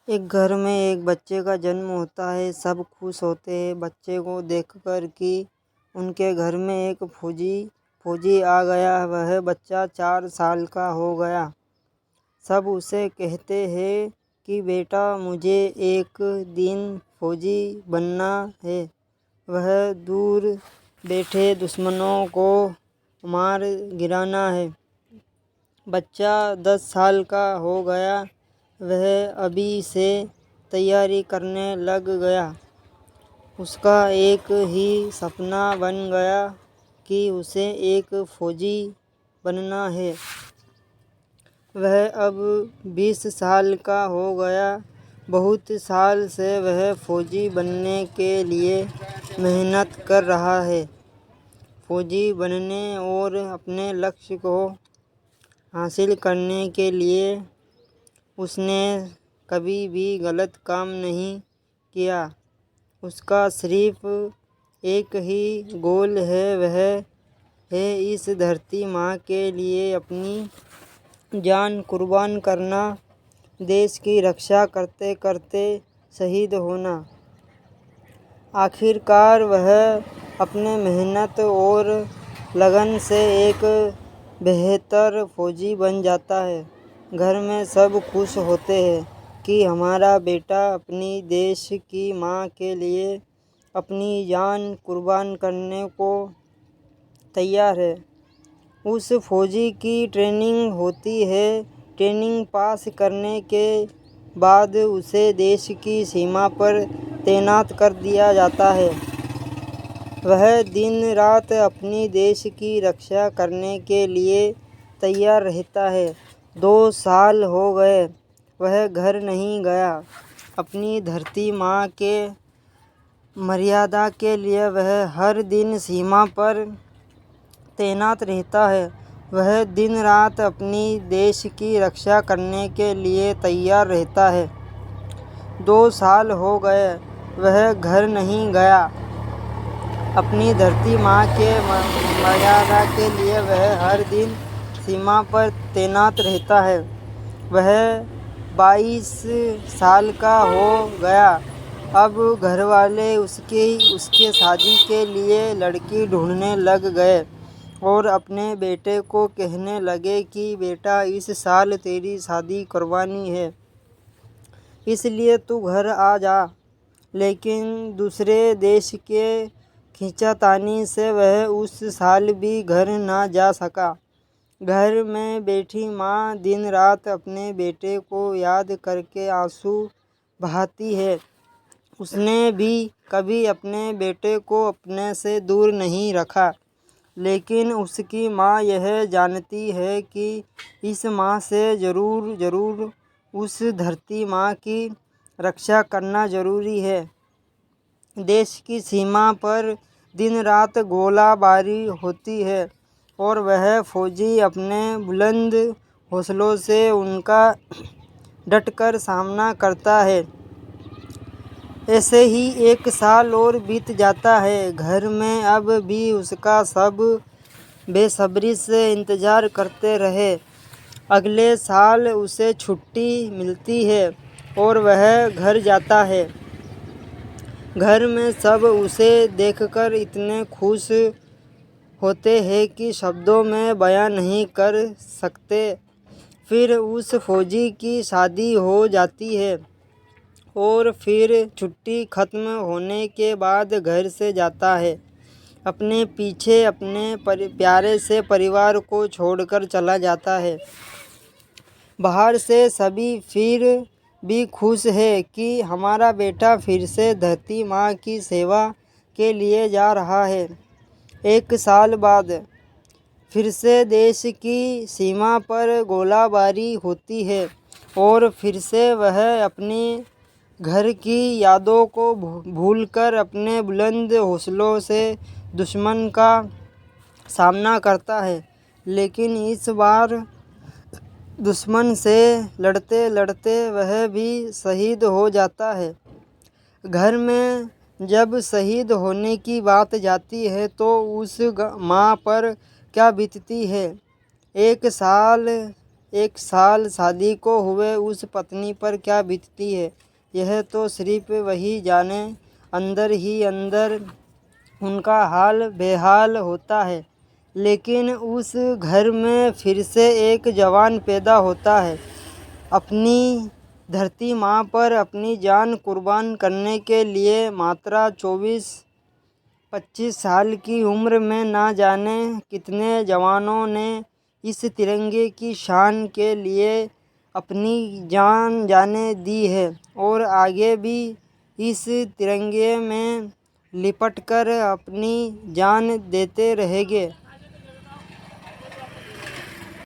एक घर में एक बच्चे का जन्म होता है। सब खुश होते हैं बच्चे को देखकर कि उनके घर में एक फौजी आ गया। वह बच्चा 4 साल का हो गया। सब उसे कहते हैं कि बेटा मुझे एक दिन फौजी बनना है। वह दूर बैठे दुश्मनों को मार गिराना है। बच्चा 10 साल का हो गया। वह अभी से तैयारी करने लग गया। उसका एक ही सपना बन गया कि उसे एक फौजी बनना है। वह अब 20 साल का हो गया। बहुत साल से वह फौजी बनने के लिए मेहनत कर रहा है। फौजी बनने और अपने लक्ष्य को हासिल करने के लिए उसने कभी भी गलत काम नहीं किया। उसका सिर्फ एक ही गोल है, वह है इस धरती माँ के लिए अपनी जान कुर्बान करना, देश की रक्षा करते करते शहीद होना। आखिरकार वह अपने मेहनत और लगन से एक बेहतर फौजी बन जाता है। घर में सब खुश होते हैं कि हमारा बेटा अपनी देश की माँ के लिए अपनी जान कुर्बान करने को तैयार है। उस फौजी की ट्रेनिंग होती है। ट्रेनिंग पास करने के बाद उसे देश की सीमा पर तैनात कर दिया जाता है। वह दिन रात अपनी देश की रक्षा करने के लिए तैयार रहता है। 2 साल हो गए, वह घर नहीं गया। अपनी धरती माँ के मर्यादा के लिए वह हर दिन सीमा पर तैनात रहता है। वह दिन रात अपनी देश की रक्षा करने के लिए तैयार रहता है। 2 साल हो गए, वह घर नहीं गया। अपनी धरती माँ के मर्यादा के लिए वह हर दिन सीमा पर तैनात रहता है। वह 22 साल का हो गया। अब घरवाले उसके शादी के लिए लड़की ढूंढने लग गए और अपने बेटे को कहने लगे कि बेटा इस साल तेरी शादी करवानी है, इसलिए तू घर आ जा। लेकिन दूसरे देश के खींचातानी से वह उस साल भी घर ना जा सका। घर में बैठी माँ दिन रात अपने बेटे को याद करके आंसू बहाती है। उसने भी कभी अपने बेटे को अपने से दूर नहीं रखा, लेकिन उसकी माँ यह जानती है कि इस माँ से ज़रूर उस धरती माँ की रक्षा करना ज़रूरी है। देश की सीमा पर दिन रात गोलाबारी होती है और वह फौजी अपने बुलंद हौसलों से उनका डटकर सामना करता है। ऐसे ही 1 साल और बीत जाता है। घर में अब भी उसका सब बेसब्री से इंतज़ार करते रहे। अगले साल उसे छुट्टी मिलती है और वह घर जाता है। घर में सब उसे देखकर इतने खुश होते हैं कि शब्दों में बयां नहीं कर सकते। फिर उस फौजी की शादी हो जाती है और फिर छुट्टी खत्म होने के बाद घर से जाता है। अपने पीछे अपने प्यारे से परिवार को छोड़कर चला जाता है। बाहर से सभी फिर भी खुश है कि हमारा बेटा फिर से धरती माँ की सेवा के लिए जा रहा है। 1 साल बाद फिर से देश की सीमा पर गोलाबारी होती है और फिर से वह अपने घर की यादों को भूलकर अपने बुलंद हौसलों से दुश्मन का सामना करता है। लेकिन इस बार दुश्मन से लड़ते लड़ते वह भी शहीद हो जाता है। घर में जब शहीद होने की बात जाती है तो उस माँ पर क्या बीतती है। एक साल शादी को हुए उस पत्नी पर क्या बीतती है, यह तो सिर्फ वही जाने। अंदर ही अंदर उनका हाल बेहाल होता है। लेकिन उस घर में फिर से एक जवान पैदा होता है, अपनी धरती माँ पर अपनी जान कुर्बान करने के लिए। मात्र 24-25 साल की उम्र में ना जाने कितने जवानों ने इस तिरंगे की शान के लिए अपनी जानें दी है और आगे भी इस तिरंगे में लिपट कर अपनी जान देते रहेंगे।